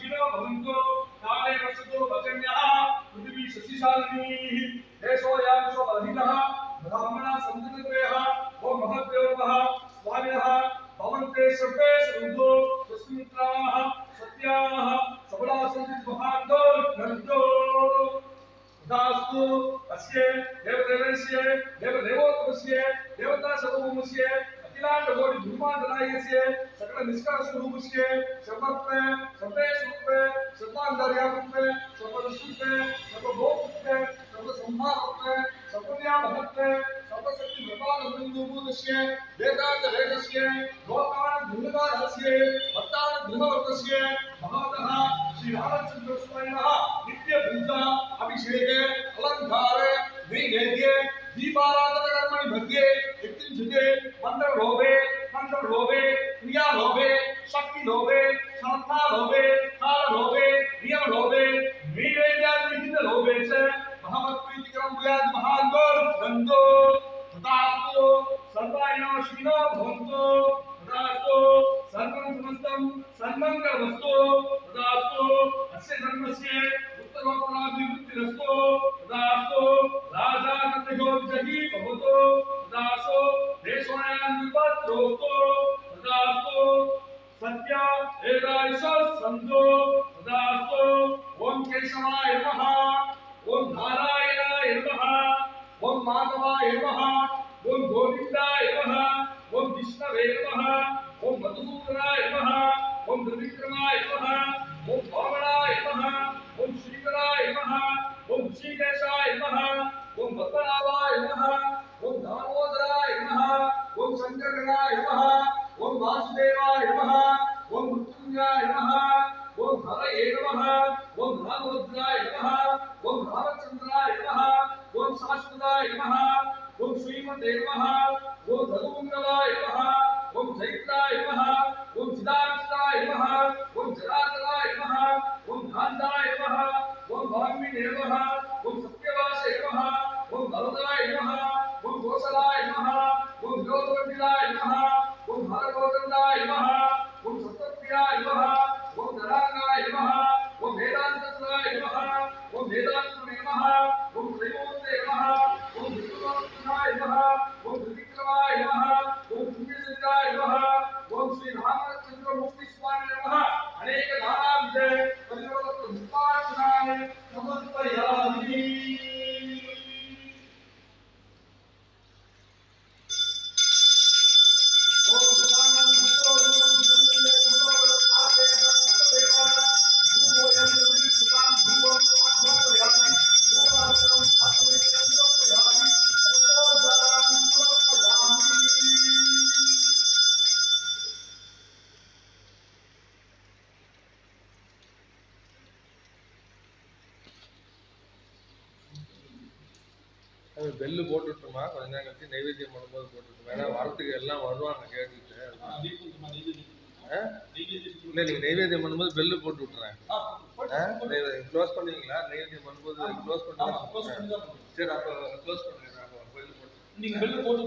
शीलो भवन्तु काले वर्षतो वचन्यः पृथिवी शशिशालिनी देशोऽयं बलहीनः ब्राह्मणः सन्ततित्रयः ओम महद्देवः स्वामिनः भवन्ते सर्वे सन्तो सुस्मित्राः सत्याः सबलाः सन्ति महान्तो नन्तो दास्तु अस्य देवदेवस्य देवदेवोत्तमस्य देवता सर्वभौमस्य अखिलांड कोटि ब्रह्मांडनायकस्य सकल निष्काम स्वरूपस्य सर्वत्र सर्वे स्वरूपे सर्वांतर्यामित्वे सर्वदृष्टित्वे सर्वभोक्तृत्वे सर्वसंहारत्वे सर्वव्यापकत्वे सर्वशक्ति निर्माणबन्धुभूतस्य वेदांत वेदस्य लोकान् धृतकारस्य भक्तान् धृतवर्तस्य महातः श्री रामचंद्र स्वामिनः नित्य पूजा अभिषेके अलंकारे नैवेद्ये दीपाराधन कर्मणि मध्ये यत्किंचिते मंत्र लोभे क्रिया लोभे शक्ति लोभे श्रद्धा लोभे काल लोभे नियम लोभे नैवेद्यादि विहित लोभे च भगवत् प्रीतिकरं भूयात् महान्तो नन्दो तथास्तु सर्वाय श्रीनो भवन्तु तथास्तु सर्वं समस्तं सन्मङ्गलमस्तु तथास्तु अस्य धर्मस्य उत्तरोत्तराभिवृद्धिरस्तु तथास्तु राजानन्दयो जहि भवतु तथास्तु देशोऽयं विपत्रोस्तु तथास्तु सत्य एकादश सन्तो तथास्तु ओम केशवाय नमः ओम नारायणाय नमः ओम माधवाय नमः ओम गोविंदाय नमः ओम विष्णवे नमः ओम मधुसूदनाय नमः ओम त्रिविक्रमाय नमः ओम वामनाय नमः ओम श्रीकराय नमः ओम ऋषिकेशाय नमः ओम पद्मनाभाय नमः ओम दामोदराय नमः ओम शंकरगणाय नमः ओम वासुदेवाय नमः ओम मृत्युंजयाय नमः ओम हरये नमः ओम रामभद्राय नमः ओम रामचंद्राय नमः ओम शाश्वताय नमः ओम श्रीमते नमः ओम रघुमंगलाय नमः ओम चैत्राय नमः ओम चिदानंदाय नमः ओम जरातराय नमः ओम धान्दाय नमः ओम वाग्मिने नमः ओम सत्यवासे नमः ओम भरदाय नमः ओम गोसलाय नमः ओम ज्योतिर्मंडिलाय नमः ओम हरगोविंदाय नमः ओम सत्यप्रियाय नमः ओम नरांगाय नमः ओम वेदांतत्राय नमः ओम वेदांतमे नमः ओम त्रयोदये नमः ओम विष्णुनाय नमः ओम त्रिविक्रमाय नमः ओम पुण्यसिद्धाय नमः ओम श्री रामचंद्र मूर्ति स्वामी नमः अनेक नानाविध परिवर्तन उपासनाय समर्पयामि। பெல்லு போட்டுட்டுமா கொஞ்ச நேரம் கழிச்சு நைவேத்தியம் பண்ணும்போது போட்டுட்டு ஏன்னா வரத்துக்கு எல்லாம் வருவாங்க கேட்டுட்டு இல்லை நீங்கள் நைவேத்தியம் பண்ணும்போது பெல்லு போட்டு விட்டுறேன் க்ளோஸ் பண்ணுவீங்களா நைவேத்தியம் பண்ணும்போது க்ளோஸ் பண்ணுங்க சரி அப்போ க்ளோஸ் பண்ணுங்க அப்போ பெல்லு போட்டு நீங்கள் பெல்லு போட்டு